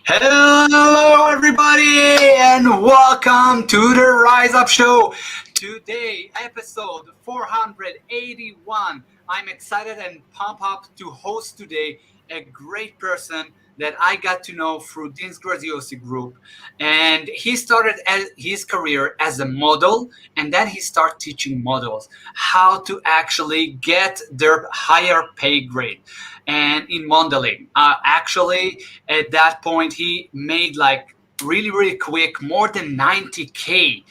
Hello, everybody, and welcome to the Rise Up Show. Today, episode 481. I'm excited and pumped up to host today a great person that I got to know through Dean's Graziosi Group. And he started his career as a model, and then he started teaching models how to actually get their higher pay grade. And in modeling, actually, at that point, he made like really, really quick more than 90K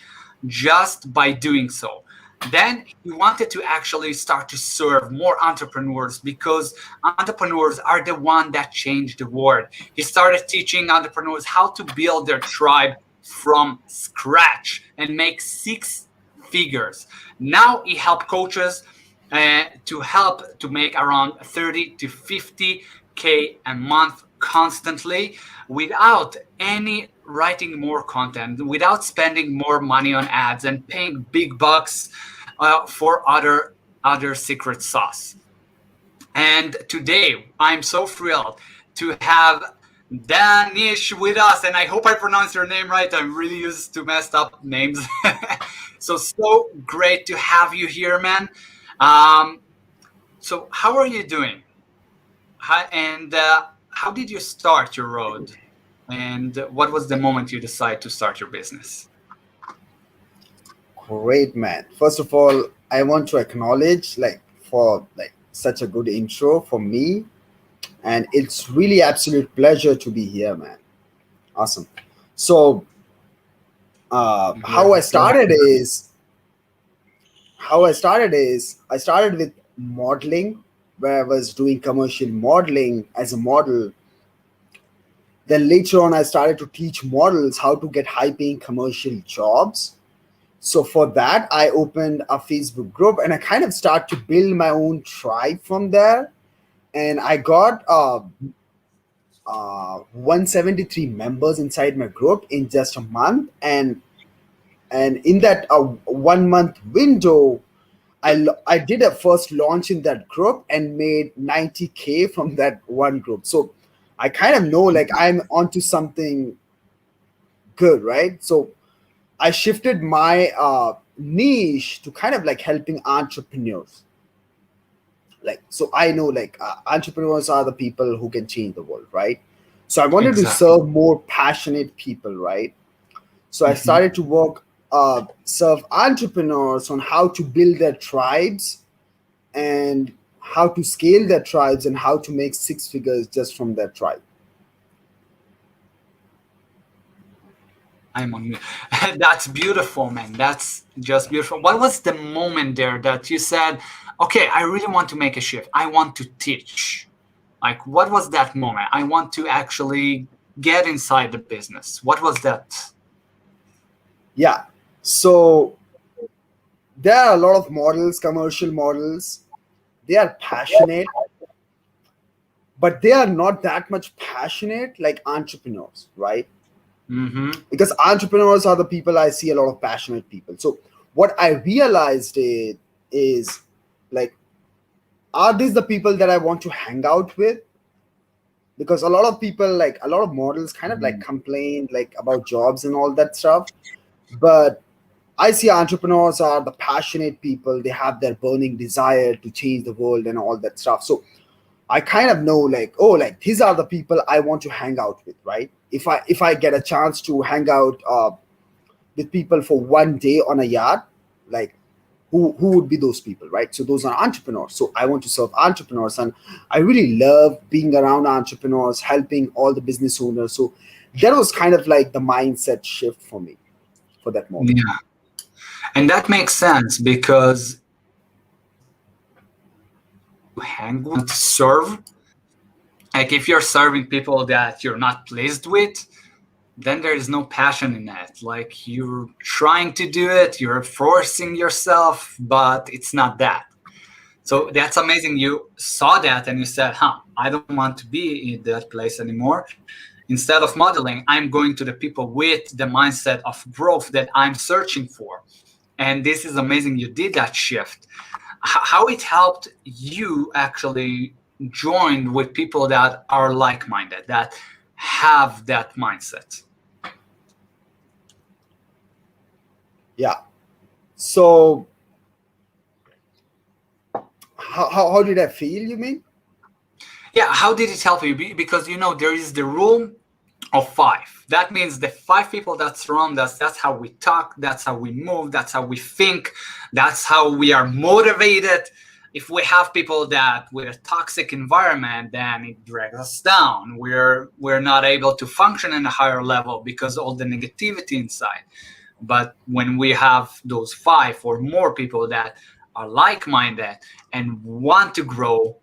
just by doing so. Then he wanted to actually start to serve more entrepreneurs because entrepreneurs are the one that changed the world. He started teaching entrepreneurs how to build their tribe from scratch and make six figures. Now he helped coaches to help to make around 30 to 50K a month constantly without any writing more content, without spending more money on ads and paying big bucks for other secret sauce. And today I'm so thrilled to have Danish with us, and I hope I pronounced your name right. I'm really used to messed up names. So great to have you here, man. So how are you doing? How did you start your road? And what was the moment you decided to start your business? Great, man. First of all, I want to acknowledge for such a good intro for me, and it's really absolute pleasure to be here, man. Awesome. So, how I started is I started with modeling, where I was doing commercial modeling as a model. Then later on, I started to teach models how to get high-paying commercial jobs. So for that, I opened a Facebook group and I kind of start to build my own tribe from there. And I got 173 members inside my group in just a month. And in that 1 month window, I did a first launch in that group and made 90K from that one group. So I kind of know like I'm onto something good, right? So I shifted my niche to kind of like helping entrepreneurs. So I know entrepreneurs are the people who can change the world, right? So I wanted to Exactly. serve more passionate people, right? So I started to serve entrepreneurs on how to build their tribes and how to scale their tribes and how to make six figures just from their tribe. I'm on mute. That's beautiful, man. That's just beautiful. What was the moment there that you said, okay, I really want to make a shift. I want to teach. Like, what was that moment? I want to actually get inside the business. What was that? Yeah. So there are a lot of models, commercial models. They are passionate, but they are not that much passionate like entrepreneurs, right? Mm-hmm. Because entrepreneurs are the people I see a lot of passionate people. So what I realized is like, are these the people that I want to hang out with? Because a lot of people, like a lot of models, kind of like complain like about jobs and all that stuff. But I see entrepreneurs are the passionate people. They have their burning desire to change the world and all that stuff. So I kind of know like, oh, like these are the people I want to hang out with, right? If I get a chance to hang out with people for 1 day on a yacht, like who would be those people, right? So those are entrepreneurs. So I want to serve entrepreneurs, and I really love being around entrepreneurs, helping all the business owners. So that was kind of like the mindset shift for me for that moment. Yeah. And that makes sense because you hang with, serve. Like if you're serving people that you're not pleased with, then there is no passion in that. Like you're trying to do it, you're forcing yourself, but it's not that. So that's amazing. You saw that and you said, I don't want to be in that place anymore. Instead of modeling, I'm going to the people with the mindset of growth that I'm searching for. And this is amazing. You did that shift. How it helped you actually join with people that are like-minded, that have that mindset? Yeah. So how did I feel, you mean? Yeah, how did it help you? Because there is the rule of five. That means the five people that surround us, that's how we talk, that's how we move, that's how we think, that's how we are motivated. If we have people that with a toxic environment, then it drags us down. We're not able to function in a higher level because all the negativity inside. But when we have those five or more people that are like-minded and want to grow,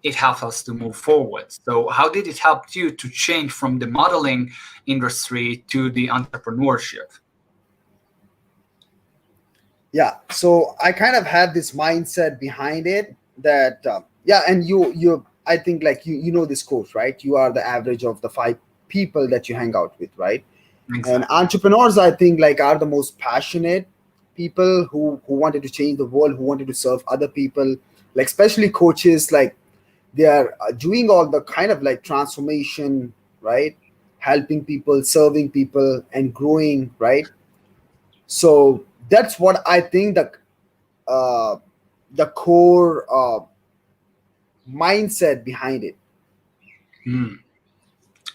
it helps us to move forward. So how did it help you to change from the modeling industry to the entrepreneurship? Yeah. So I kind of had this mindset behind it that yeah, and you I think like you know this quote, right? You are the average of the five people that you hang out with, right? And Exactly. entrepreneurs, I think, like are the most passionate people who wanted to change the world, who wanted to serve other people, like especially coaches, like they are doing all the kind of like transformation, right? Helping people, serving people, and growing, right? So that's what I think uh, the core mindset behind it. Hmm.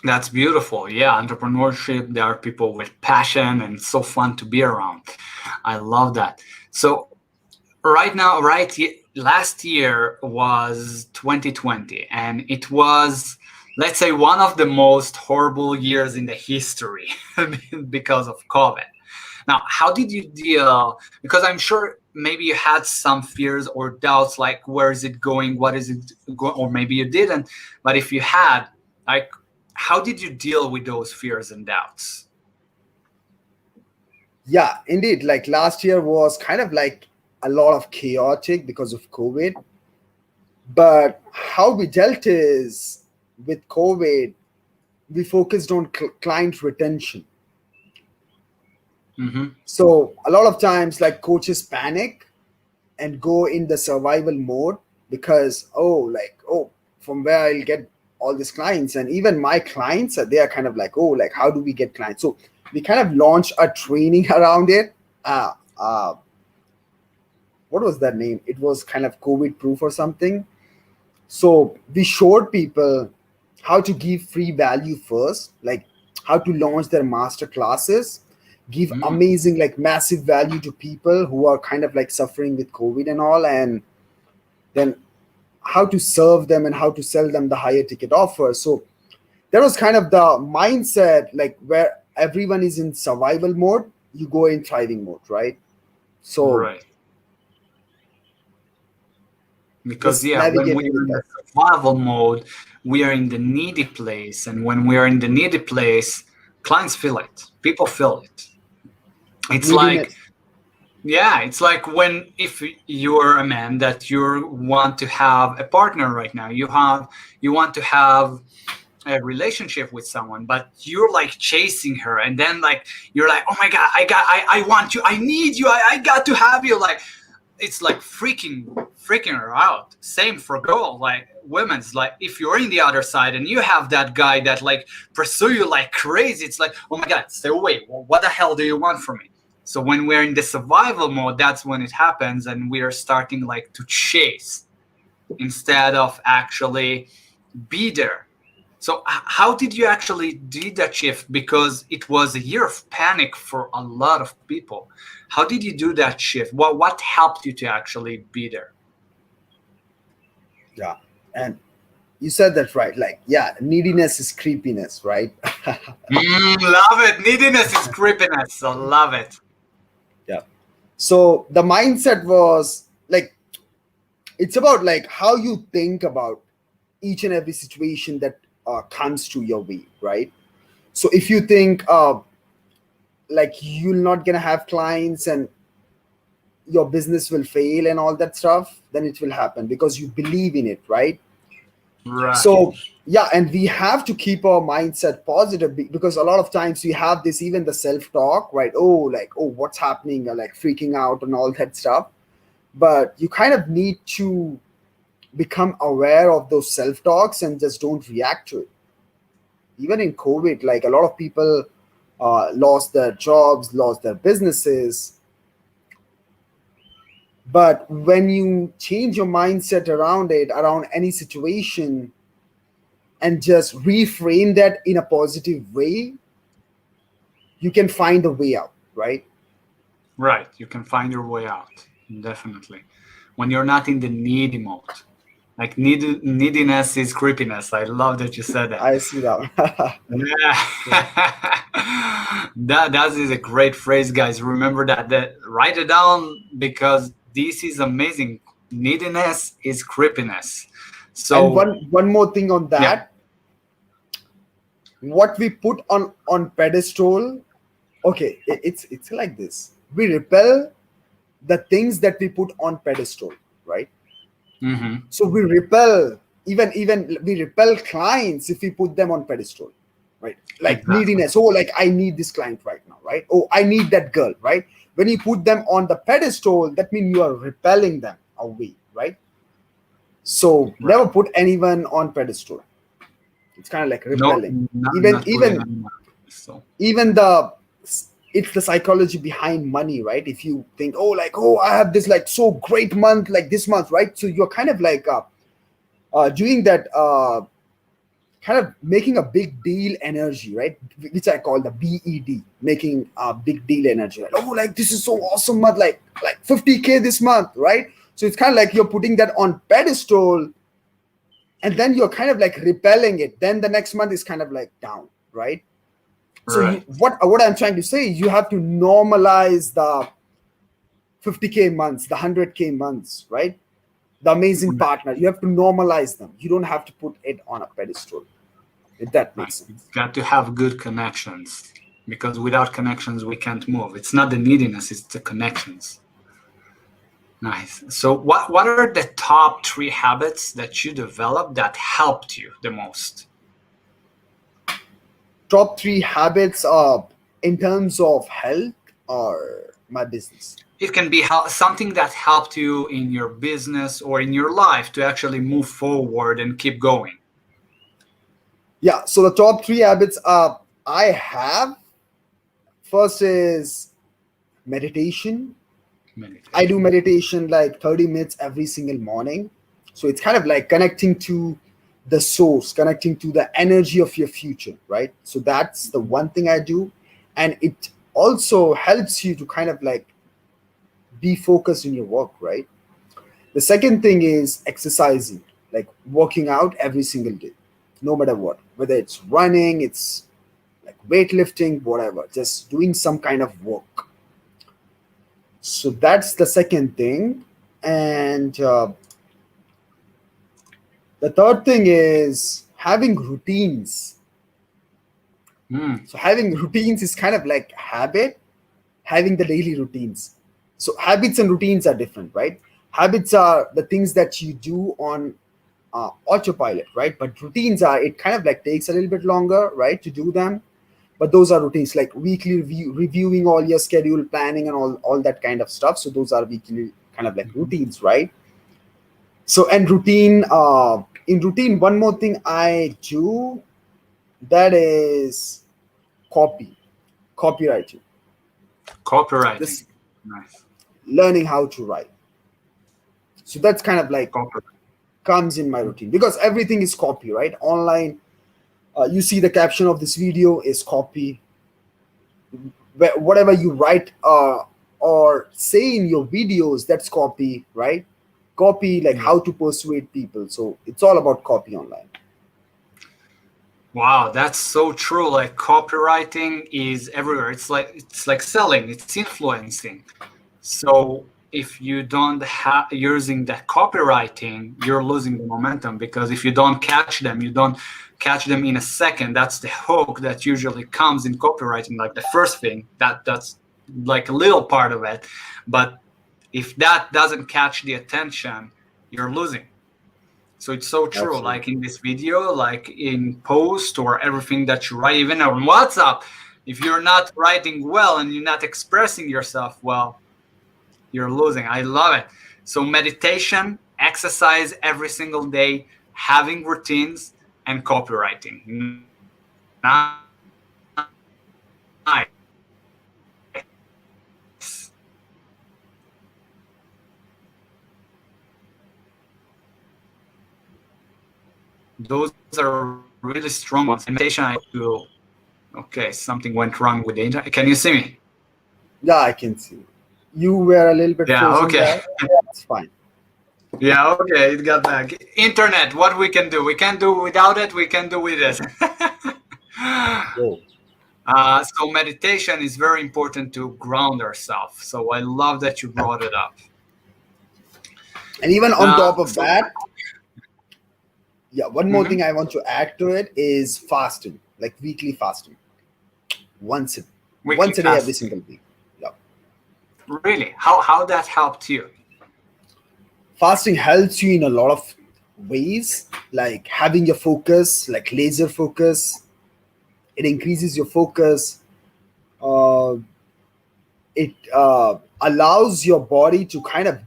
That's beautiful. Yeah, entrepreneurship, there are people with passion and so fun to be around. I love that. So right now, last year was 2020, and it was, let's say, one of the most horrible years in the history because of COVID. Now, how did you deal? Because I'm sure maybe you had some fears or doubts, like where is it going, what is it going, or maybe you didn't. But if you had, like, how did you deal with those fears and doubts? Yeah, indeed. Like last year was kind of like a lot of chaotic because of COVID. But how we dealt is with COVID, we focused on client retention. Mm-hmm. So a lot of times, like coaches panic and go in the survival mode because from where I'll get all these clients, and even my clients they are kind of like, oh, like how do we get clients? So we kind of launched a training around it. Uh, uh, what was that name? It was kind of COVID proof or something. So we showed people how to give free value first, like how to launch their master classes, give Mm. amazing, like massive value to people who are kind of like suffering with COVID and all, and then how to serve them and how to sell them the higher ticket offer. So that was kind of the mindset, like where everyone is in survival mode, you go in thriving mode, right? So Right. Because just yeah, when we navigating are with in the that. survival mode, we are in the needy place, and when we are in the needy place, clients feel it, people feel it. It's like, Neediness. yeah, it's like when if you're a man that you want to have a partner right now, you want to have a relationship with someone, but you're like chasing her, and then like you're like, oh my god, I want you, I need you, I got to have you, like it's like freaking her out. Same for girl, like women's, like if you're in the other side and you have that guy that like pursue you like crazy, it's like, oh my god, stay away, well, what the hell do you want from me? So when we're in the survival mode, that's when it happens, and we are starting like to chase instead of actually be there. So how did you actually do that shift? Because it was a year of panic for a lot of people. How did you do that shift? What helped you to actually be there? Yeah. And you said that right. Like, yeah, neediness is creepiness, right? Love it. Neediness is creepiness. I love it. Yeah. So the mindset was like, it's about like how you think about each and every situation that comes to your way, right? So if you think like you're not gonna have clients and your business will fail and all that stuff, then it will happen because you believe in it, right? Right. So yeah, and we have to keep our mindset positive because a lot of times we have this, even the self-talk, right? Oh, like, oh, what's happening, or like freaking out and all that stuff. But you kind of need to become aware of those self-talks and just don't react to it. even in COVID, like a lot of people lost their jobs, lost their businesses. But when you change your mindset around it, around any situation, and just reframe that in a positive way, you can find a way out, right? Right. You can find your way out. Definitely. When you're not in the needy mode. Like neediness is creepiness. I love that you said that. I see that. Yeah. Yeah. That is a great phrase, guys. Remember that. Write it down because this is amazing. Neediness is creepiness. And So one more thing on yeah. that, what we put on pedestal, okay, it's like this. We repel the things that we put on pedestal, right? Mm-hmm. So we repel, even we repel clients if we put them on pedestal, right? Like Exactly. neediness. Oh, like I need this client right now, right? Oh, I need that girl, right? When you put them on the pedestal, that means you are repelling them away, right? So Right. never put anyone on pedestal. It's kind of like No, repelling. not Even putting even anyone. So even the it's the psychology behind money, right? If you think, oh, like, oh, I have this like so great month, like this month, right? So you're kind of like doing that, kind of making a big deal energy, right? Which I call the BED, making a big deal energy. Like, oh, like this is so awesome month, like 50K this month, right? So it's kind of like you're putting that on pedestal, and then you're kind of like repelling it. Then the next month is kind of like down, right? So you right. what I'm trying to say is you have to normalize the 50K months, the 100K months, right? The amazing partner. You have to normalize them. You don't have to put it on a pedestal. If that Right. makes sense. You've got to have good connections because without connections we can't move. It's not the neediness, it's the connections. Nice. So what are the top 3 habits that you developed that helped you the most? Top three habits in terms of health or my business. It can be something that helped you in your business or in your life to actually move forward and keep going. Yeah. So the top three habits I have, first is meditation. I do Meditation. meditation like 30 minutes every single morning. So it's kind of like connecting to the source, connecting to the energy of your future, right? So that's the one thing I do. And it also helps you to kind of like be focused in your work, right? The second thing is exercising, like working out every single day, no matter what, whether it's running, it's like weightlifting, whatever, just doing some kind of work. So that's the second thing. And the third thing is having routines. Mm, So having routines is kind of like habit, having the daily routines. So habits and routines are different, right? Habits are the things that you do on autopilot, right? But routines are, it kind of like takes a little bit longer, right, to do them. But those are routines, like weekly reviewing all your schedule, planning, and all that kind of stuff. So those are weekly kind of like mhm. routines, right? So and routine, in routine, one more thing I do, that is copywriting. Copywriting. This Nice. learning how to write. So that's kind of like Copywriting. comes in my routine because everything is copy, right? Online, you see the caption of this video is copy. Whatever you write or say in your videos, that's copy, right? Copy, like Yeah. how to persuade people. So it's all about copy online. Wow, that's so true. Like copywriting is everywhere. It's like selling, it's influencing. So if you don't have using that copywriting, you're losing the momentum because if you don't catch them, you don't catch them in a second. That's the hook that usually comes in copywriting, like the first thing. That's like a little part of it. But if that doesn't catch the attention, you're losing. So it's so true. Like Absolutely. in this video, like in post or everything that you write, even on WhatsApp, if you're not writing well and you're not expressing yourself well, you're losing. I love it. So meditation, exercise every single day, having routines, and copywriting. Those are really strong ones. And meditation, I do. Okay, something went wrong with the internet. Can you see me? Yeah, I can see. You were a little bit Yeah, frozen okay. there. It's fine. Yeah, okay, it got back. Internet, what we can do? We can't do without it, we can do with it. Whoa. So meditation is very important to ground ourselves. So I love that you brought it up. And even on top of So, that, yeah, one more mhm, thing I want to add to it is fasting, like weekly fasting, once a, weekly once a day, every fasting. single week. Yeah, Really? How that helped you? fasting helps you in a lot of ways, like having your focus, like laser focus. It increases your focus. Uh, it allows your body to kind of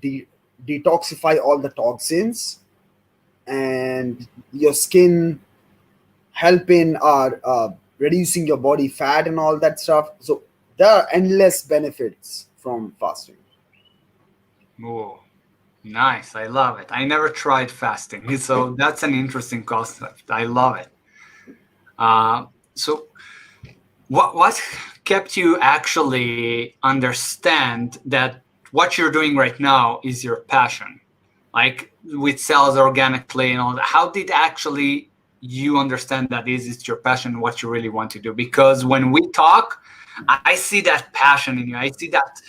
detoxify all the toxins, and your skin help in reducing your body fat and all that stuff. So there are endless benefits from fasting. Oh, nice. I love it. I never tried fasting. So that's an interesting concept. I love it. So what kept you actually understand that what you're doing right now is your passion, like with sales organically and all that? How did actually you understand that is it your passion, what you really want to do? Because when we talk, I see that passion in you. I see that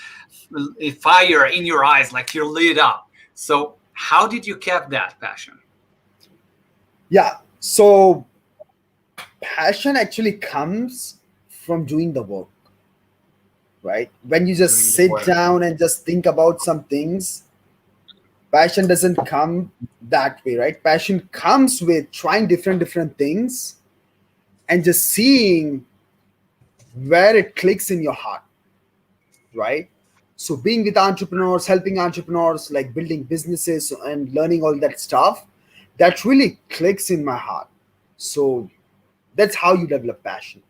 fire in your eyes, like you're lit up. So how did you keep that passion? Yeah. So passion actually comes from doing the work, right? When you just Doing the sit work. down and just think about some things, passion doesn't come that way, right? Passion comes with trying different things and just seeing where it clicks in your heart, right? So being with entrepreneurs, helping entrepreneurs, like building businesses and learning all that stuff, that really clicks in my heart. So that's how you develop passion.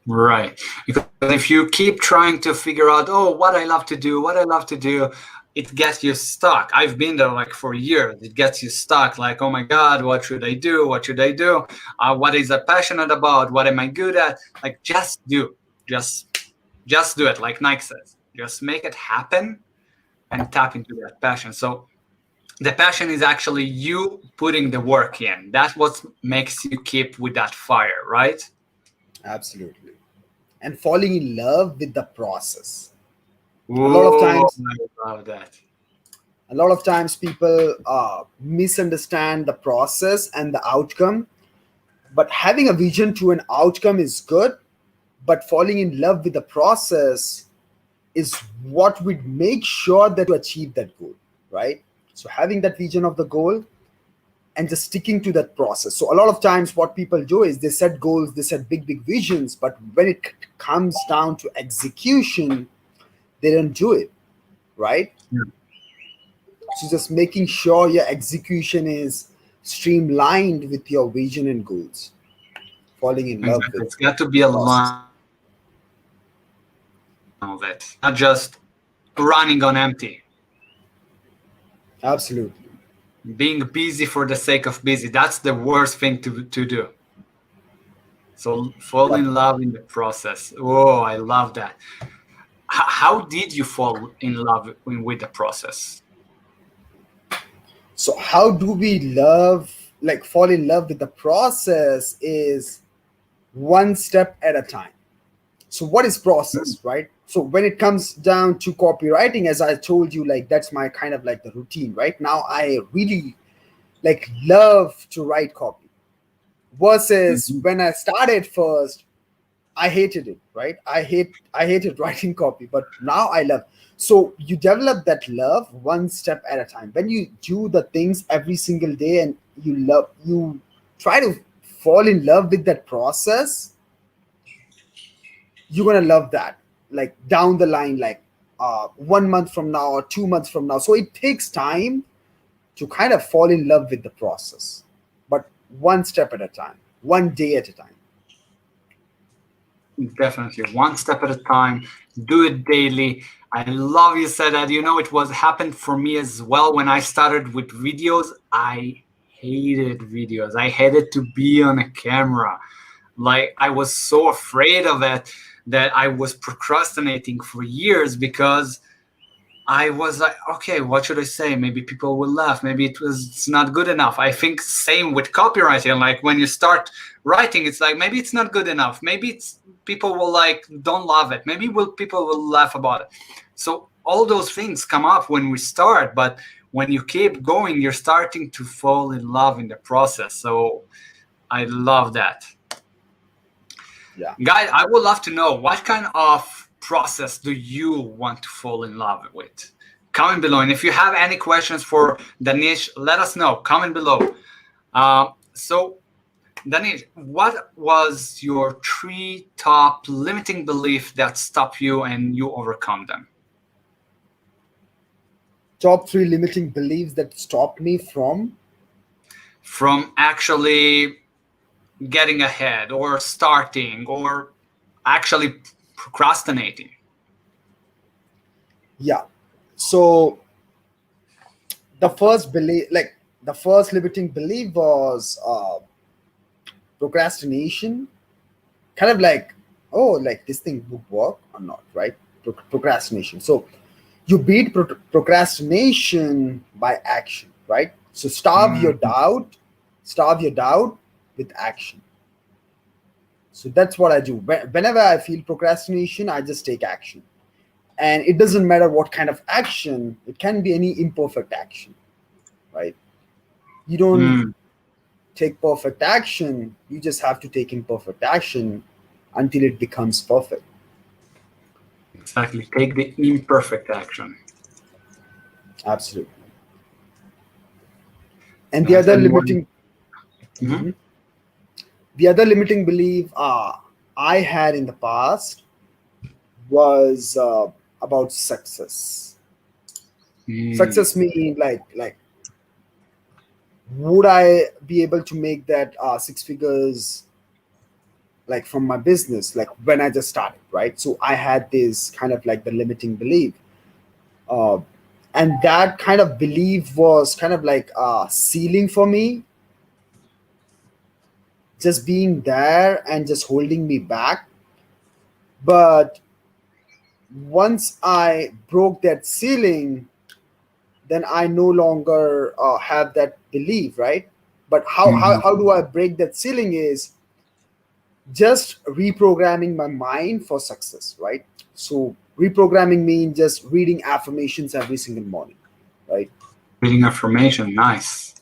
Right. Because if you keep trying to figure out, oh, what I love to do, what I love to do, it gets you stuck. I've been there like for years. It gets you stuck. Like, oh my God, what should I do? What should I do? What is I passionate about? What am I good at? Like, just do. Just just do it. Like Nike says, just make it happen and tap into that passion. So the passion is actually you putting the work in. That's what makes you keep with that fire, right? Absolutely. And falling in love with the process. A lot of Oh, times, I love that. people misunderstand the process and the outcome. But having a vision to an outcome is good, but falling in love with the process is what would make sure that you achieve that goal, right? So having that vision of the goal and just sticking to that process. So a lot of times what people do is they set goals, they set big visions, but when it comes down to execution, they don't do it, right? Yeah. So just making sure your execution is streamlined with your vision and goals, falling in love Exactly. with It's got to be the process. aligned with it, not just running on empty, Absolutely. being busy for the sake of busy. That's the worst thing to do. So fall Yep. in love in the process. Oh, I love that. How did you fall in love with the process? So how do we fall in love with the process is one step at a time. So what is Mm. process, right? So when it comes down to copywriting, as I told you, like that's my kind of like the routine. Right now I really like love to write copy, versus Mhm. when I started first, I hated it, right? I hated writing copy, but now I love. So you develop that love one step at a time. When you do the things every single day and you try to fall in love with that process, you're gonna love that. Like down the line, like 1 month from now or 2 months from now. So it takes time to kind of fall in love with the process, but one step at a time, one day at a time. Definitely, one step at a time. Do it daily. I love you said that. It was happened for me as well when I started with videos. I hated videos. I hated to be on a camera. Like I was so afraid of it that I was procrastinating for years because I was like, okay, what should I say? Maybe people will laugh. Maybe it's not good enough. I think same with copywriting. Like when you start writing, it's like maybe it's not good enough. Maybe it's people will like don't love it. Maybe people will laugh about it. So all those things come up when we start, but when you keep going, you're starting to fall in love in the process. So I love that. Yeah. Guys, I would love to know what kind of process do you want to fall in love with? Comment below. And if you have any questions for Danish, let us know. Comment below. So, Danish, what was your 3 top limiting beliefs that stop you and you overcome them? Top 3 limiting beliefs that stop me From actually getting ahead or starting or actually procrastinating. yeah. So the first limiting belief was procrastination. Kind of like, oh, like this thing would work or not, right? Procrastination. So you beat procrastination by action, right? So starve your doubt with action. So that's what I do. Whenever I feel procrastination, I just take action. And it doesn't matter what kind of action, it can be any imperfect action, right? You don't Mm. take perfect action, you just have to take imperfect action until it becomes perfect. Exactly. Take the imperfect action. Absolutely. And the Nice. other And one. limiting Mhm. Mhm. The other limiting belief I had in the past was about success. Mm. Success mean like would I be able to make that 6 figures like from my business like when I just started, right? So I had this kind of like the limiting belief, uh, and that kind of belief was kind of like a ceiling for me, just being there and just holding me back. But once I broke that ceiling, then I no longer have that belief, right? But Mhm. how do I break that ceiling is just reprogramming my mind for success, right? So reprogramming means just reading affirmations every single morning, right? Reading affirmation. Nice.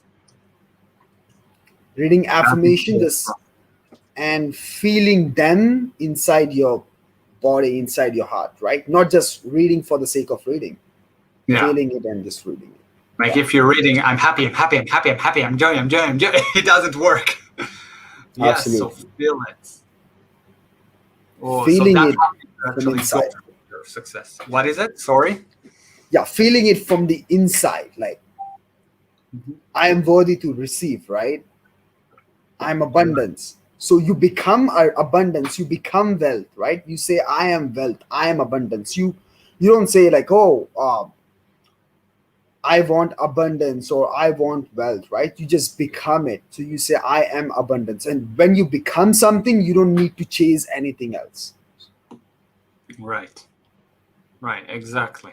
Reading That is affirmation so just strong. and feeling them inside your body, inside your heart, right? Not just reading for the sake of reading, Yeah. feeling it and just reading it. Like Yeah, if you're reading, I'm happy, I'm happy, I'm happy, I'm happy, I'm joy, I'm joy, I'm joy. It doesn't work. Yes. So absolutely. feel it. Oh, so Feeling that's it how you from actually go inside. for your success. What is it? Sorry. Yeah, feeling it from the inside. Like Mhm. I am worthy to receive, right? I'm Right. abundance. So you become abundance, you become wealth, right? You say I am wealth, I am abundance. You don't say like, oh, I want abundance or I want wealth, right? You just become it. So you say I am abundance. And when you become something, you don't need to chase anything else. Right. Right. Exactly.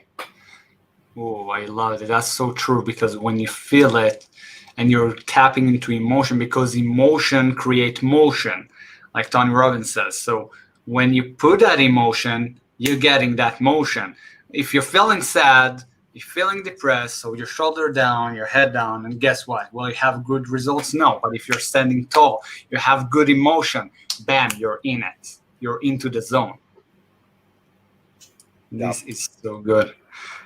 Oh, I love it. That's so true because when you feel it and you're tapping into emotion, because emotion create motion, like Tony Robbins says. So when you put that emotion, you're getting that motion. If you're feeling sad, you're feeling depressed, so your shoulder down, your head down, and guess what? Will you have good results? No. But if you're standing tall, you have good emotion, bam, you're in it. You're into the zone. Yeah. This is so good.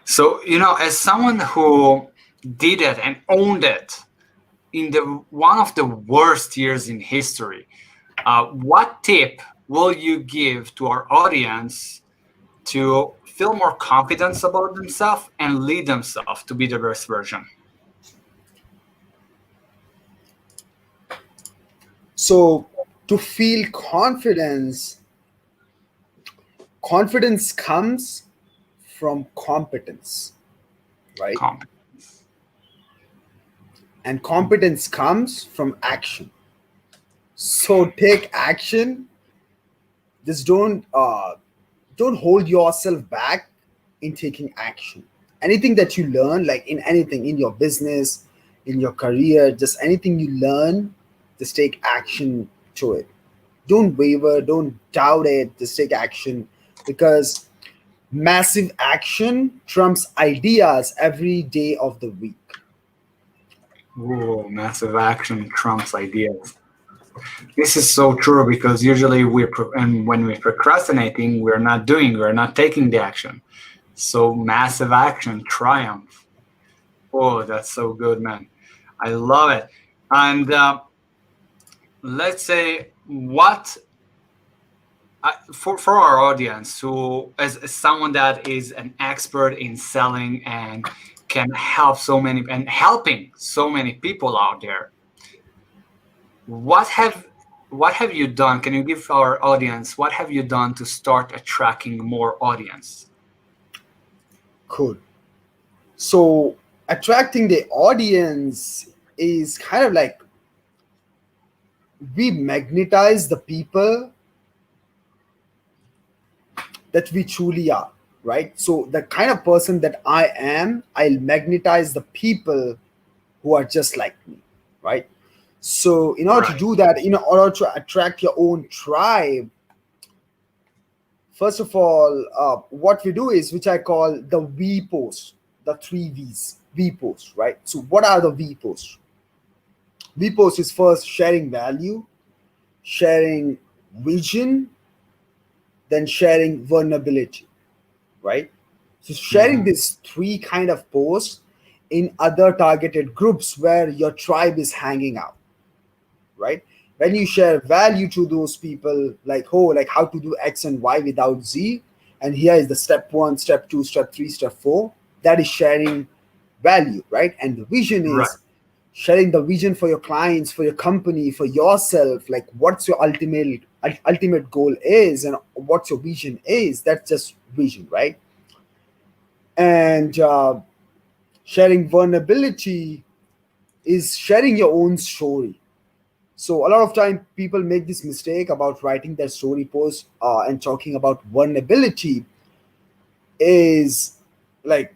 So, as someone who did it and owned it in the one of the worst years in history, what tip will you give to our audience to feel more confidence about themselves and lead themselves to be the best version? So to feel confidence, Confidence comes from competence, right? Competence. And competence comes from action. So take action. Just don't hold yourself back in taking action. Anything that you learn, like in anything, in your business, in your career, just anything you learn, just take action to it. Don't waver, don't doubt it, just take action, because massive action trumps ideas every day of the week. Ooh, massive action trumps ideas. This is so true because usually and when we're procrastinating, we're not taking the action. So massive action triumph. Oh, that's so good, man. I love it. And let's say what for our audience who as someone that is an expert in selling and can help so many and helping so many people out there, what have you done? Can you give our audience what have you done to start attracting more audience? Cool. So attracting the audience is kind of like we magnetize the people that we truly are, right? So the kind of person that I am, I'll magnetize the people who are just like me, right? So in order to Right. do that, in order to attract your own tribe, first of all, what we do is, which I call the V post, the three V's, V post, right? So what are the V posts? V post is first sharing value, sharing vision, then sharing vulnerability, right? So sharing Mhm. these three kind of posts in other targeted groups where your tribe is hanging out, right? When you share value to those people, like, oh, like how to do X and Y without Z, and here is the step one, step two, step three, step four, that is sharing value, right? And the vision Right. is sharing the vision for your clients, for your company, for yourself, like what's your ultimate goal is and what's your vision is. That's just vision, right? And sharing vulnerability is sharing your own story. So a lot of time people make this mistake about writing their story post and talking about vulnerability is like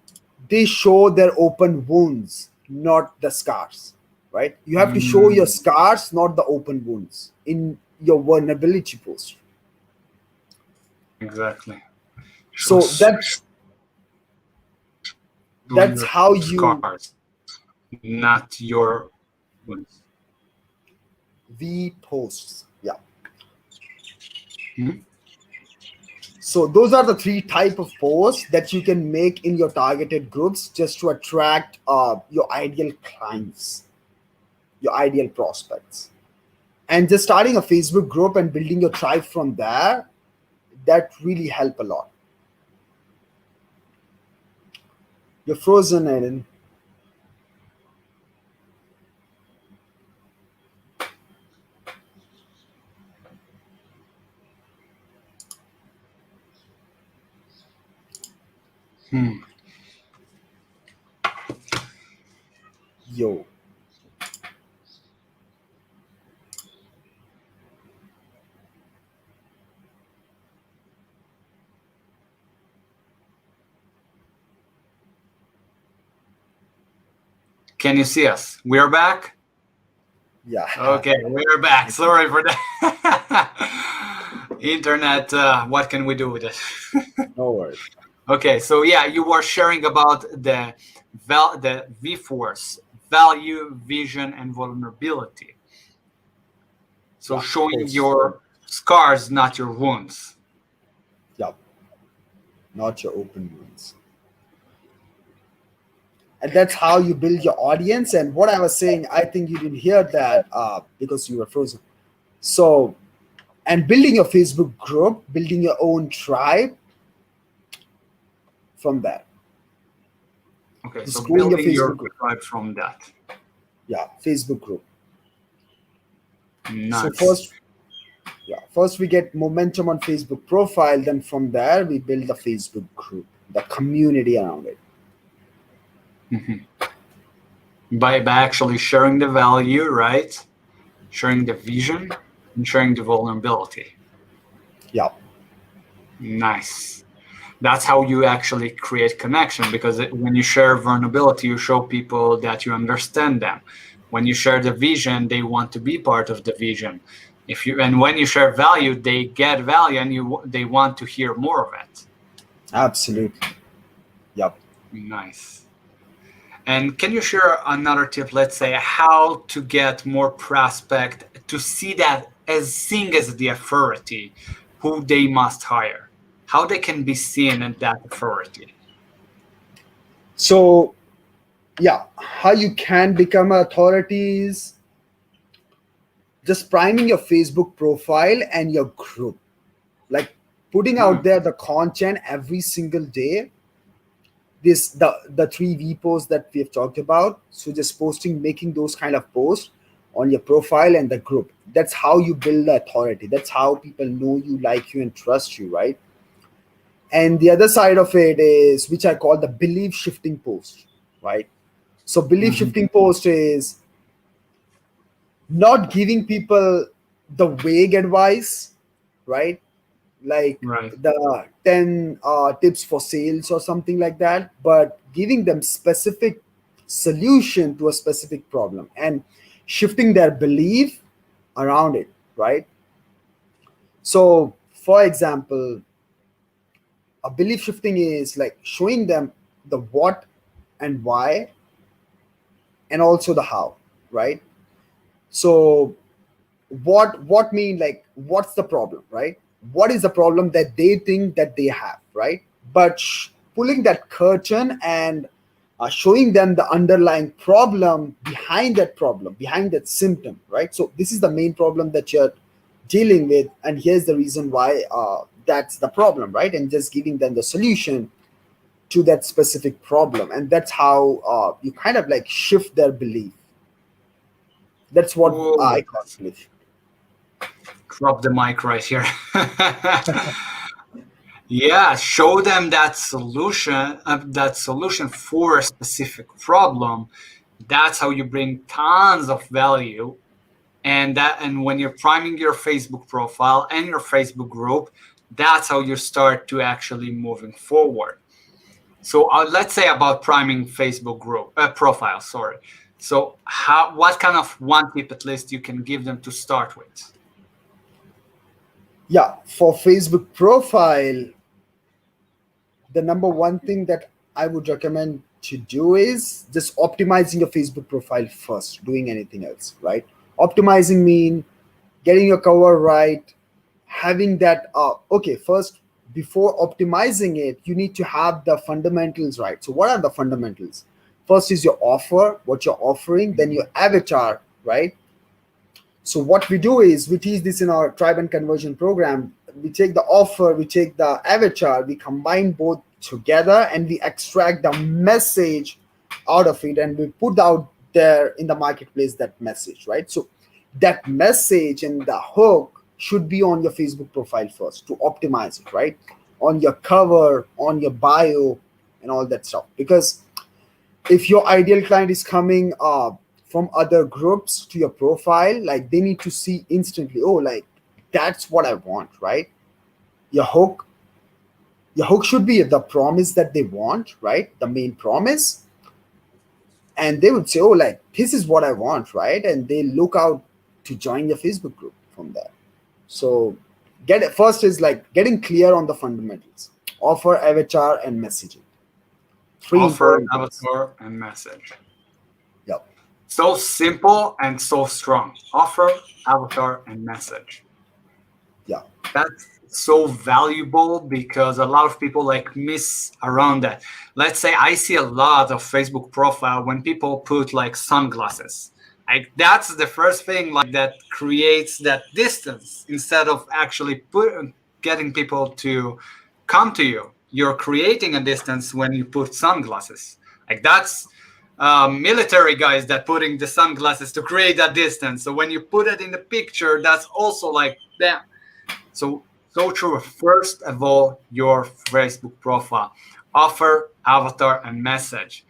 they show their open wounds, not the scars, right? You have to show your Mm, scars, not the open wounds in your vulnerability post. exactly. Show So that's your how you scars, not your wounds. V posts. Yeah. Mhm. So those are the three type of posts that you can make in your targeted groups just to attract your ideal clients, your ideal prospects. And just starting a Facebook group and building your tribe from there, that really help a lot. You're frozen, Aaron. Hmm. Yo. Can you see us? We're back. Yeah. Okay, we're back. Sorry for that. Internet. What can we do with it? No worries. Okay, so yeah, you were sharing about the V force, value, vision, and vulnerability. So Yeah. showing Post. your scars, not your wounds. Yeah. Not your open wounds. And that's how you build your audience. And what I was saying, I think you didn't hear that because you were frozen. So, and building your Facebook group, building your own tribe from that. Okay, so Just growing your building your Facebook group. tribe from that. Yeah, Facebook group. So Nice. first, Yeah, first we get momentum on Facebook profile, then from there we build the Facebook group, the community around it. Mhm. By actually sharing the value, right? Sharing the vision and sharing the vulnerability. Yeah. Nice. That's how you actually create connection, because when you share vulnerability, you show people that you understand them. When you share the vision, they want to be part of the vision. And when you share value, they get value, and they want to hear more of it. Absolutely. Yep. Nice. And can you share another tip, let's say, how to get more prospect to see that as seeing as the authority who they must hire? How they can be seen as that authority? So, yeah, how you can become an authority is just priming your Facebook profile and your group. Like putting Hmm. out there the content every single day. This the three V posts that we have talked about. So just posting, making those kind of posts on your profile and the group. That's how you build the authority. That's how people know you, like you, and trust you, right? And the other side of it is which I call the belief shifting post, right? So belief Mhm. shifting post is not giving people the vague advice, right? Like Right. the 10 tips for sales or something like that, but giving them specific solution to a specific problem and shifting their belief around it, right? So for example, a belief shifting is like showing them the what and why and also the how, right? So what mean, like what's the problem, right? What is the problem that they think that they have, right? But pulling that curtain and showing them the underlying problem behind that symptom, right? So this is the main problem that you're dealing with, and here's the reason why that's the problem, right? And just giving them the solution to that specific problem, and that's how you kind of like shift their belief. That's what Oh, I call belief. drop the mic right here. Yeah, show them that solution for a specific problem. That's how you bring tons of value. And when you're priming your Facebook profile and your Facebook group, that's how you start to actually moving forward. So let's say about priming Facebook group profile. Sorry. So what kind of one tip at least you can give them to start with? Yeah, for Facebook profile, the number one thing that I would recommend to do is just optimizing your Facebook profile first, doing anything else, right? Optimizing mean getting your cover right, having that okay, first before optimizing it, you need to have the fundamentals right. So what are the fundamentals? First is your offer, what you're offering, then your avatar, right? So what we do is we teach this in our tribe and conversion program. We take the offer, we take the avatar, we combine both together, and we extract the message out of it, and we put out there in the marketplace that message, right? So that message and the hook should be on your Facebook profile first to optimize it, right? On your cover, on your bio, and all that stuff. Because if your ideal client is coming from other groups to your profile, like they need to see instantly, oh, like that's what I want, right? Your hook, your hook should be the promise that they want, right? The main promise. And they would say, oh, like this is what I want, right? And they look out to join your Facebook group from there. So get it first is like getting clear on the fundamentals, offer, avatar, and messaging. Three Offer, important things. avatar, and message. Yep. So simple and so strong. Offer, avatar, and message. Yeah. That's so valuable because a lot of people like miss around that. Let's say I see a lot of Facebook profile when people put like sunglasses. Like that's the first thing like that creates that distance instead of actually getting people to come to you. You're creating a distance when you put sunglasses. Like that's military guys that putting the sunglasses to create that distance. So when you put it in the picture, that's also like that So true. First of all, your Facebook profile, offer, avatar, and message.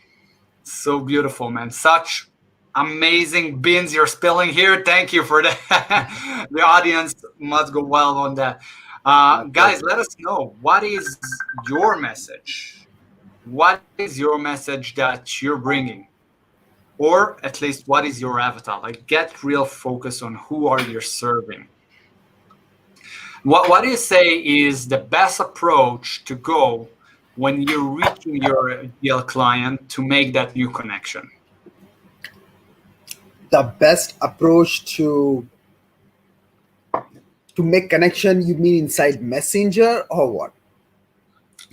So beautiful, man. Such amazing beans you're spilling here. Thank you for that. The audience must go wild on that. My Guys, pleasure. let us know, what is your message? What is your message that you're bringing? Or at least, what is your avatar? Like, get real focus on who are you serving. What do you say is the best approach to go when you're reaching your ideal client to make that new connection? The best approach to make connection, you mean inside Messenger or what?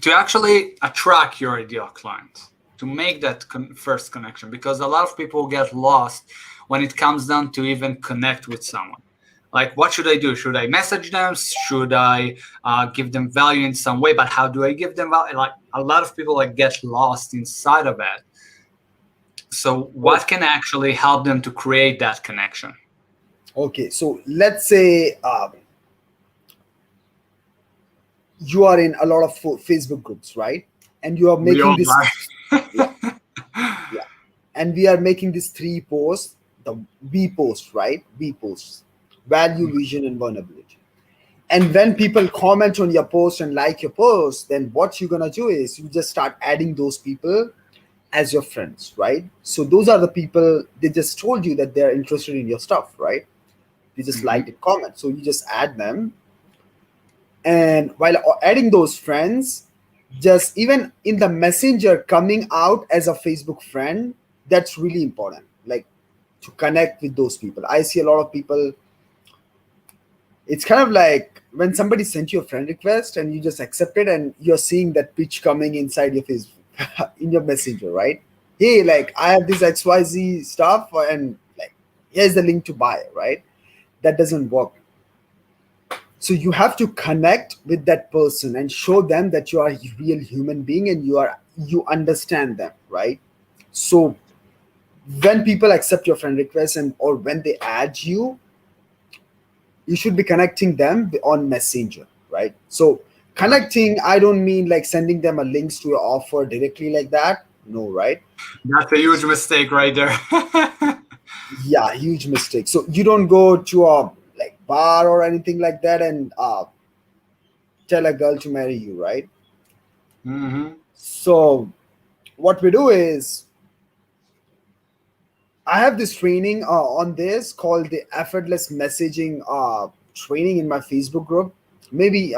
To actually attract your ideal client, to make that first connection, because a lot of people get lost when it comes down to even connect with someone. Like, what should I do? Should I message them? Should I give them value in some way? But how do I give them value? Like, a lot of people like get lost inside of it. So Oh, what can actually help them to create that connection? okay, so let's say you are in a lot of Facebook groups, right? And you are We making all this, yeah, are. yeah, and we are making these three posts, the V post, right? V posts, value, vision, and vulnerability. And when people comment on your post and like your post, then what you're gonna do is you just start adding those people as your friends, right? So those are the people, they just told you that they're interested in your stuff, right? They just liked Mhm. and comment, so you just add them. And while adding those friends, just even in the messenger coming out as a Facebook friend, that's really important, like to connect with those people. I see a lot of people, it's kind of like when somebody sent you a friend request and you just accept it and you're seeing that pitch coming inside your face in your messenger, right? Hey, like I have this XYZ stuff and like here's the link to buy, right? That doesn't work. So you have to connect with that person and show them that you are a real human being and you understand them, right? So when people accept your friend request and or when they add you should be connecting them on messenger, right? So Right. connecting, I don't mean like sending them a links to your offer directly like that, no, right? That's a huge mistake right there. Yeah, huge mistake. So you don't go to a like bar or anything like that and tell a girl to marry you, right? Hmm. So what we do is I have this training on this called the effortless messaging training in my Facebook group. Maybe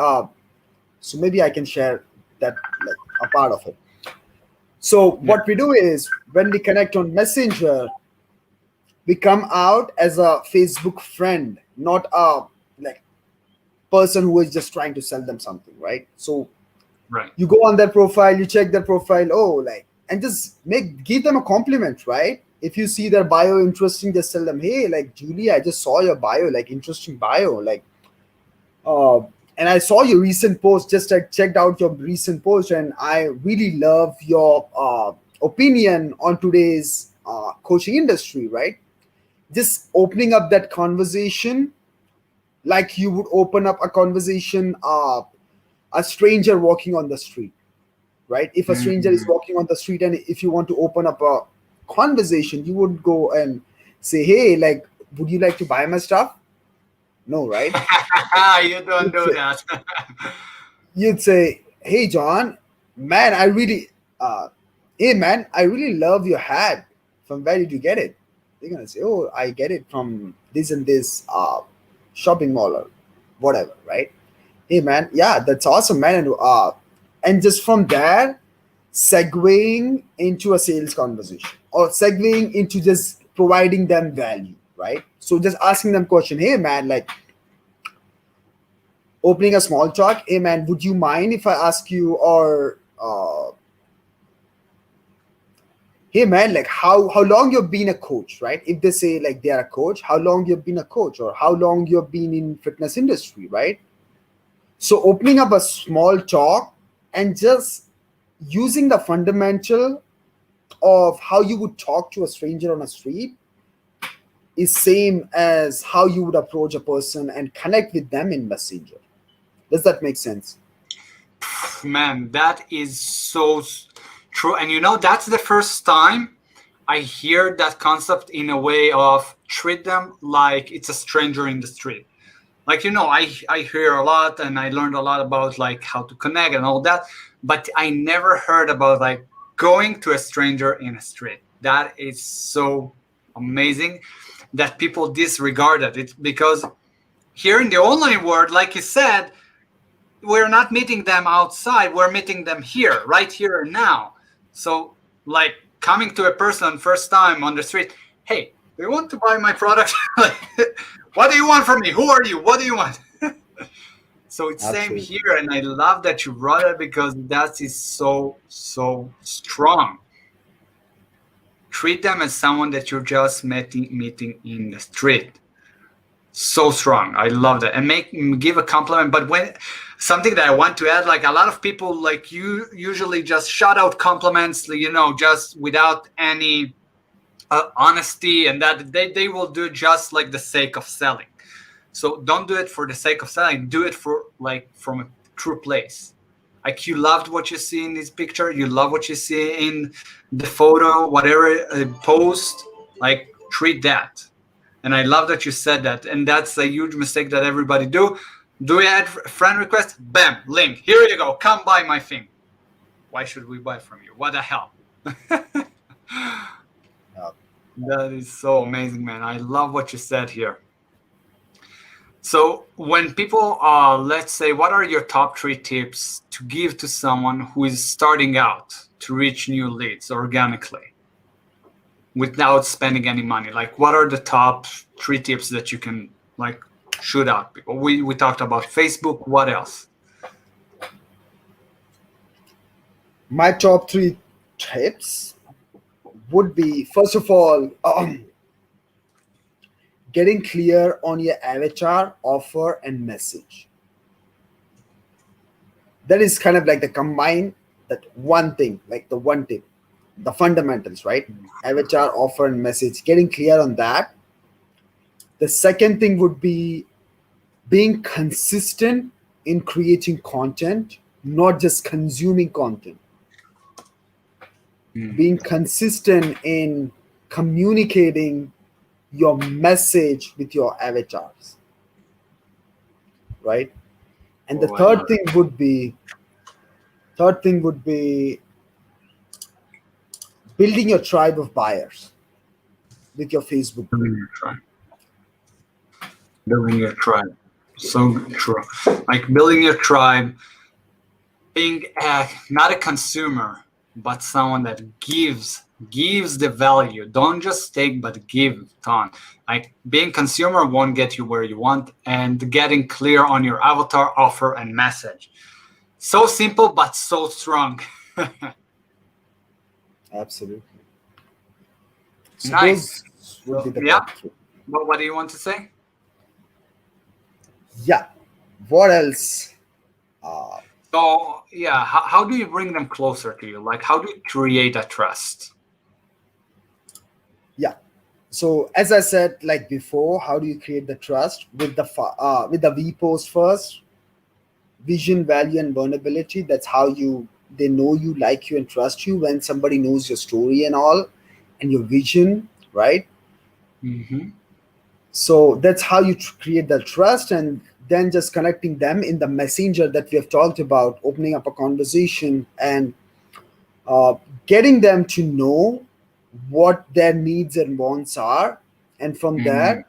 so maybe I can share that like a part of it. So Yeah. what we do is when we connect on Messenger, we come out as a Facebook friend, not a like person who is just trying to sell them something, right? So Right. you go on their profile, you check their profile, oh, like, and just give them a compliment, right? If you see their bio interesting, just tell them, hey, like Julie, I just saw your bio, like interesting bio, like uh, and I saw your recent post. Just I checked out your recent post, and I really love your opinion on today's coaching industry. Right? Just opening up that conversation, like you would open up a conversation, a stranger walking on the street. Right? If a stranger is Mhm. walking on the street, and if you want to open up a conversation, you would go and say, "Hey, like, would you like to buy my stuff?" No, right? You don't do that. You'd say, "Hey, John, man, uh, hey, man, I really love your hat. From where did you get it?" They're gonna say, "Oh, I get it from this and this shopping mall or whatever." Right? Hey, man, yeah, that's awesome, man. And just from there, segueing into a sales conversation or segueing into just providing them value. Right? So just asking them question, "Hey, man, like." Opening a small talk, hey man, would you mind if I ask you, or hey man, like how long you've been a coach, right? If they say like they are a coach, how long you've been a coach, or how long you've been in fitness industry, right? So opening up a small talk and just using the fundamental of how you would talk to a stranger on a street is same as how you would approach a person and connect with them in messenger. Does that make sense? Man, that is so true. And that's the first time I hear that concept in a way of treat them like it's a stranger in the street. Like, I hear a lot and I learned a lot about like how to connect and all that, but I never heard about like going to a stranger in a street. That is so amazing that people disregarded it, because here in the online world, like you said, we're not meeting them outside, we're meeting them here, right here and now. So like coming to a person first time on the street, hey, do you want to buy my product? Like, what do you want from me? Who are you? What do you want? So it's same Absolutely. here, and I love that you brought it, because that is so strong. Treat them as someone that you're just meeting in the street. So strong. I love that. And give a compliment. But when something that I want to add, like a lot of people like you usually just shout out compliments, just without any honesty, and that they will do just like the sake of selling. So don't do it for the sake of selling. Do it for like from a true place. Like you loved what you see in this picture. You love what you see in the photo, whatever post. Like treat that. And I love that you said that. And that's a huge mistake that everybody do. Do we add friend request? Bam, link. Here you go. Come buy my thing. Why should we buy from you? What the hell? That is so amazing, man. I love what you said here. So when people, let's say, what are your top 3 tips to give to someone who is starting out to reach new leads organically without spending any money? Like, what are the top 3 tips that you can like shoot out people? We talked about Facebook. What else? My top 3 tips would be, first of all, getting clear on your avatar, offer, and message. That is kind of like the combine, that one thing, like the one tip, the fundamentals, right? Avatar, offer, and message. Getting clear on that. The second thing would be being consistent in creating content, not just consuming content. Being consistent in communicating your message with your avatars, right? And the third thing would be building your tribe of buyers with your Facebook group. Building your tribe. So true. Like building your tribe, being not a consumer, but someone that gives the value. Don't just take, but give ton. Like being consumer won't get you where you want, and getting clear on your avatar, offer, and message. So simple, but so strong. Absolutely. So Nice. those would be the Yeah. top 3. What do you want to say? Yeah. What else? So yeah, how do you bring them closer to you? Like how do you create a trust? Yeah. So as I said, like before, how do you create the trust with the V post first? Vision, value, and vulnerability. That's how they know you, like you, and trust you, when somebody knows your story and all, and your vision, right? Mm-hmm. So that's how you create that trust, and then just connecting them in the messenger that we have talked about, opening up a conversation and getting them to know what their needs and wants are, and from there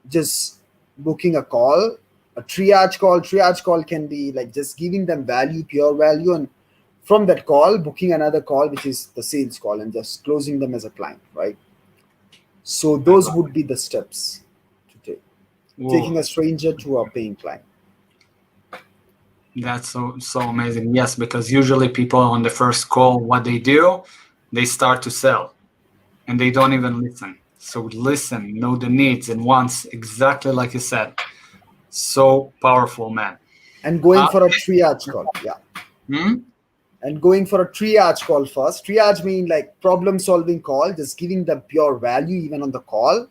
just booking a call, a triage call. Triage call can be like just giving them value, pure value, and from that call booking another call, which is the sales call, and just closing them as a client, right? So those would be the steps to take. Taking a stranger to a paying client. That's so amazing. Yes, because usually people on the first call, what they do, they start to sell and they don't even listen. So listen, know the needs and wants, exactly like you said. So powerful, man. And going for a triage call. Yeah. And going for a triage call first. Triage mean like problem solving call, just giving them pure value even on the call.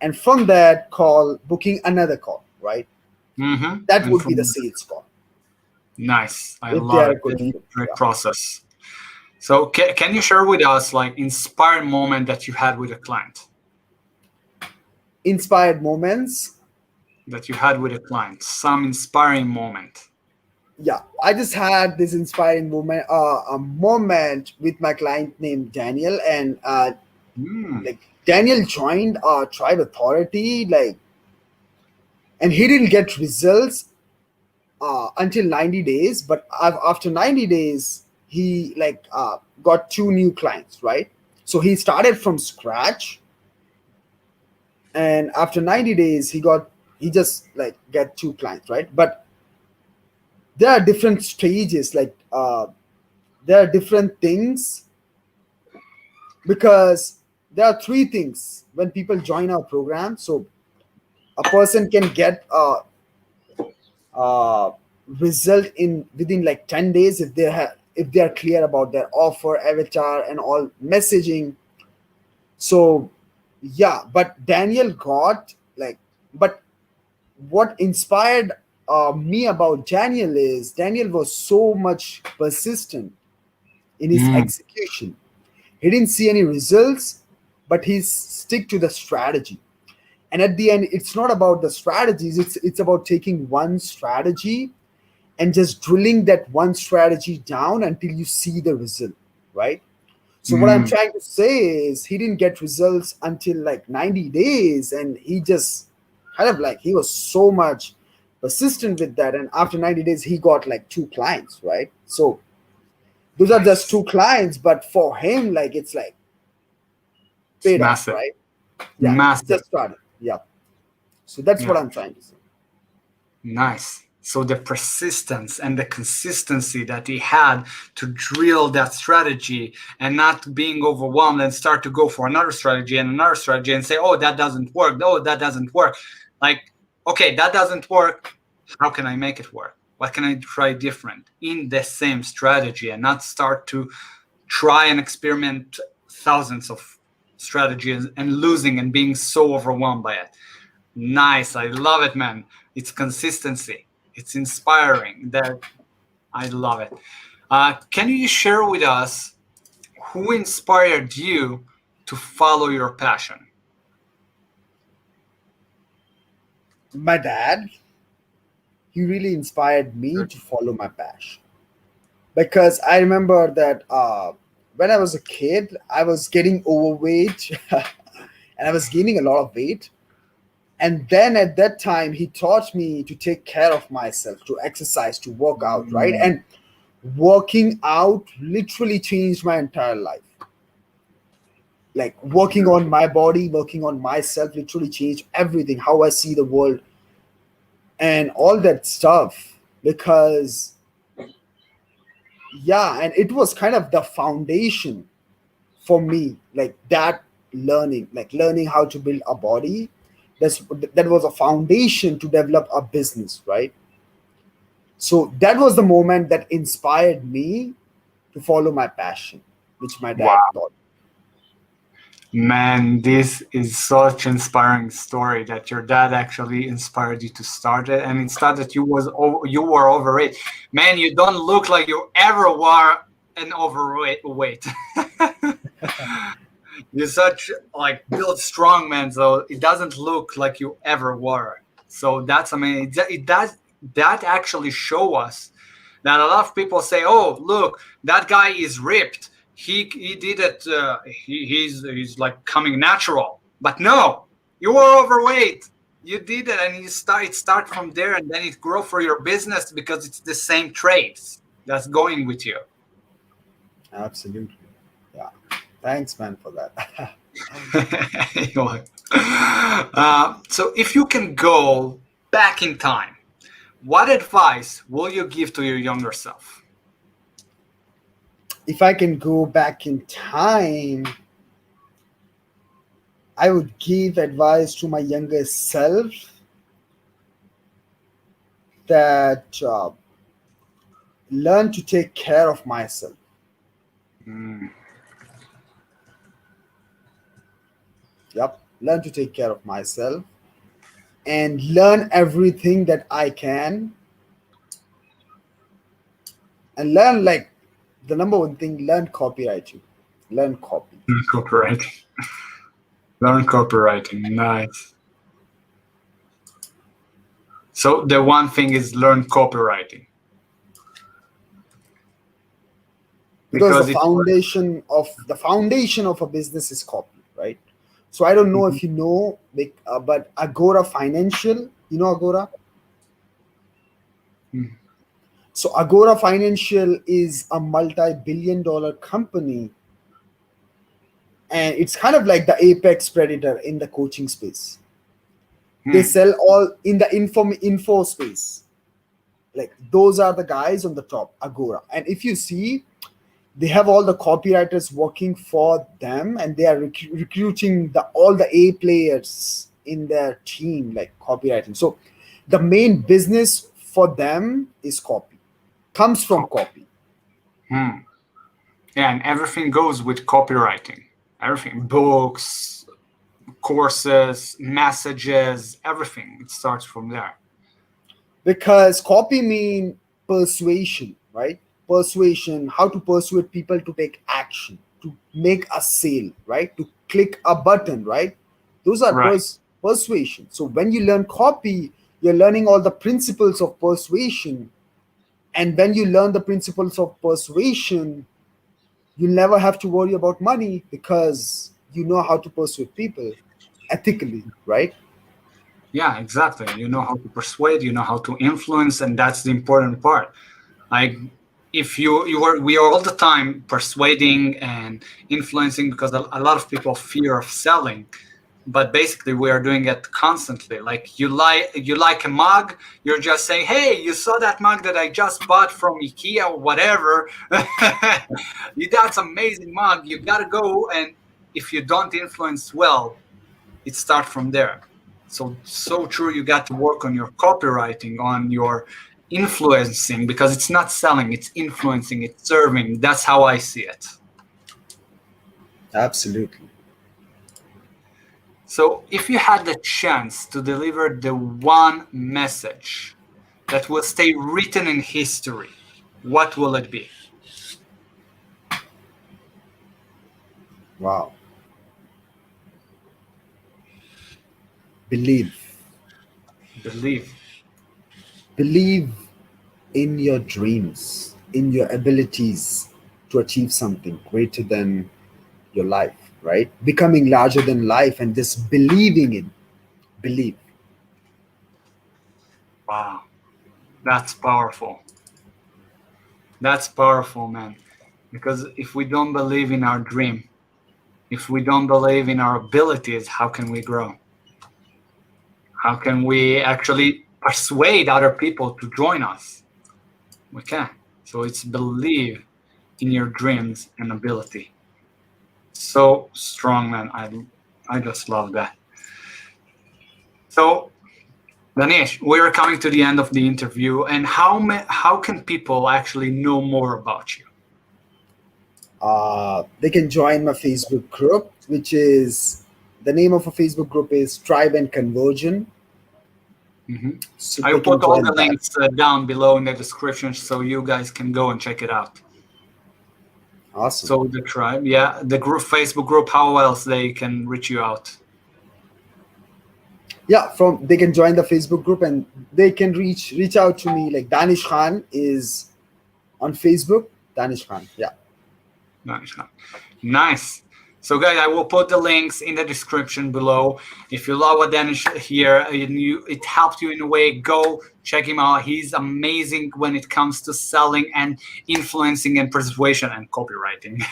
And from that call, booking another call, right? Mm-hmm. That would be the sales call. Nice. I if they love are it. a good This is fit. a great Yeah. process. So can you share with us like inspiring moment that you had with a client? Inspired moments. That you had with a client. Some inspiring moment. Yeah, I just had this inspiring moment, a moment with my client named Daniel, and Mm. like Daniel joined our tribe authority, like, and he didn't get results until 90 days. But after 90 days, he like got two new clients, right? So he started from scratch, and after 90 days, he just like get two clients, right? But there are different stages, like there are different things, because there are three things when people join our program. So a person can get a result in within like 10 days if they are clear about their offer, avatar, and all messaging. So yeah, but Daniel got like, but what inspired me about Daniel is Daniel was so much persistent in his Mm. execution. He didn't see any results, but he stick to the strategy. And at the end, it's not about the strategies, it's about taking one strategy and just drilling that one strategy down until you see the result, right? So what I'm Mm. trying to say is he didn't get results until like 90 days, and he just kind of like he was so much persistent with that, and after 90 days he got like two clients, right? So those are just Nice. two clients, but for him, like, it's like It's paid off, massive. right? Yeah, he Massive. just started. Yeah. So that's what Yeah. I'm trying to say. Nice. So the persistence and the consistency that he had to drill that strategy and not being overwhelmed and start to go for another strategy and say, oh, that doesn't work. Oh, that doesn't work. Like, okay, that doesn't work. How can I make it work? What can I try different in the same strategy and not start to try and experiment thousands of strategies and losing and being so overwhelmed by it? Nice. I love it, man. It's consistency. It's inspiring. That I love it. Can you share with us who inspired you to follow your passion? My dad, he really inspired me to follow my passion, because I remember that when I was a kid, I was getting overweight and I was gaining a lot of weight. And then at that time, he taught me to take care of myself, to exercise, to work out, right? Mm. And working out literally changed my entire life. Like working on my body, working on myself literally changed everything, how I see the world and all that stuff. Because yeah, and it was kind of the foundation for me, like that learning, like learning how to build a body. That's that was a foundation to develop a business, right? So that was the moment that inspired me to follow my passion, which my dad Wow, taught. man, this is such inspiring story that your dad actually inspired you to start it, and instead that you were overweight. Man, you don't look like you ever were an overweight. You're such like built strong man, so it doesn't look like you ever were. So that's I mean it does that actually show us that a lot of people say, "Oh, look, that guy is ripped. He did it. He's like coming natural." But no, you were overweight. You did it, and it start from there, and then it grow for your business because it's the same traits that's going with you. Absolutely. Yeah. Thanks, man, for that. You're like- so if you can go back in time, what advice will you give to your younger self? If I can go back in time, I would give advice to my younger self that learn to take care of myself. Mm. Yep. Learn to take care of myself and learn everything that I can and learn, like, the number one thing, learn copywriting. Learn copy. Copywriting. Learn copywriting. Nice. So the one thing is learn copywriting. Because Because it's the foundation of a business is copy, right? So I don't know Mhm. if you know, like, but Agora Financial, you know Agora? Mhm. So Agora Financial is a multi-billion-dollar company, and it's kind of like the apex predator in the coaching space. They Hmm. sell all in the info space. Like, those are the guys on the top, Agora. And if you see, they have all the copywriters working for them, and they are recruiting all the A players in their team, like copywriting. So the main business for them is copy, comes from copy. Hmm. Yeah, and everything goes with copywriting. Everything, books, courses, messages, everything. It starts from there. Because copy mean persuasion, right? Persuasion, how to persuade people to take action, to make a sale, right? To click a button, right? Those are Right. persuasion. So when you learn copy, you're learning all the principles of persuasion. And when you learn the principles of persuasion, you'll never have to worry about money, because you know how to persuade people ethically, right? Yeah, exactly. You know how to persuade, you know how to influence, and that's the important part. Like, if you are we are all the time persuading and influencing, because a lot of people fear of selling, but basically we are doing it constantly. Like, you like a mug, you're just saying, hey, you saw that mug that I just bought from IKEA or whatever. That's amazing mug, you gotta go. And if you don't influence well, it starts from there. So true, you got to work on your copywriting, on your influencing, because it's not selling, it's influencing, it's serving. That's how I see it. Absolutely. So if you had the chance to deliver the one message that will stay written in history, what will it be? Wow. Believe. Believe. Believe in your dreams, in your abilities to achieve something greater than your life, right? Becoming larger than life, and just believing in. Believe. Wow, that's powerful. That's powerful, man. Because if we don't believe in our dream, if we don't believe in our abilities, how can we grow? How can we actually persuade other people to join us? We can't. So it's believe in your dreams and ability. So strong, man. I just love that. So, Danish, we're coming to the end of the interview, and how can people actually know more about you? They can join my Facebook group, which is, the name of a Facebook group is Tribe and Conversion. Mhm. So I they will can put all join the that. links down below in the description so you guys can go and check it out. Awesome. So the tribe, yeah, the group, Facebook group. How else they can reach you out? Yeah, from they can join the Facebook group, and they can reach out to me. Like, Danish Khan is on Facebook. Danish Khan. Yeah. Nice. Nice. So, guys, I will put the links in the description below. If you love what Danish here and it helped you in a way, go check him out. He's amazing when it comes to selling and influencing and persuasion and copywriting.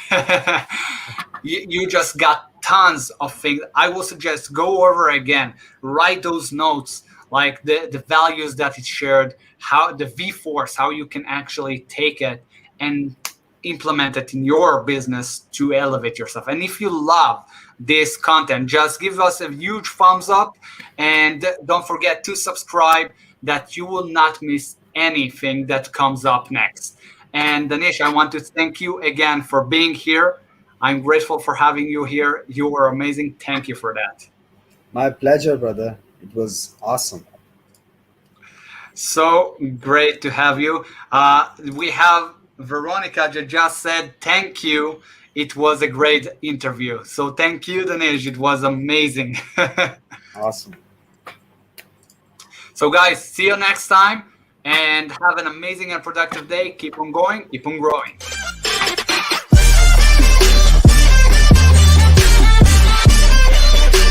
You just got tons of things. I will suggest go over again, write those notes, like the values that it shared, how the V force, how you can actually take it and implement it in your business to elevate yourself. And if you love this content, just give us a huge thumbs up, and don't forget to subscribe, that you will not miss anything that comes up next. And Danish, I want to thank you again for being here. I'm grateful for having you here. You were amazing. Thank you for that. My pleasure, brother. It was awesome. So great to have you. We have Veronica just said thank you. It was a great interview. So thank you, Danish. It was amazing. Awesome. So guys, see you next time and have an amazing and productive day. Keep on going, keep on growing.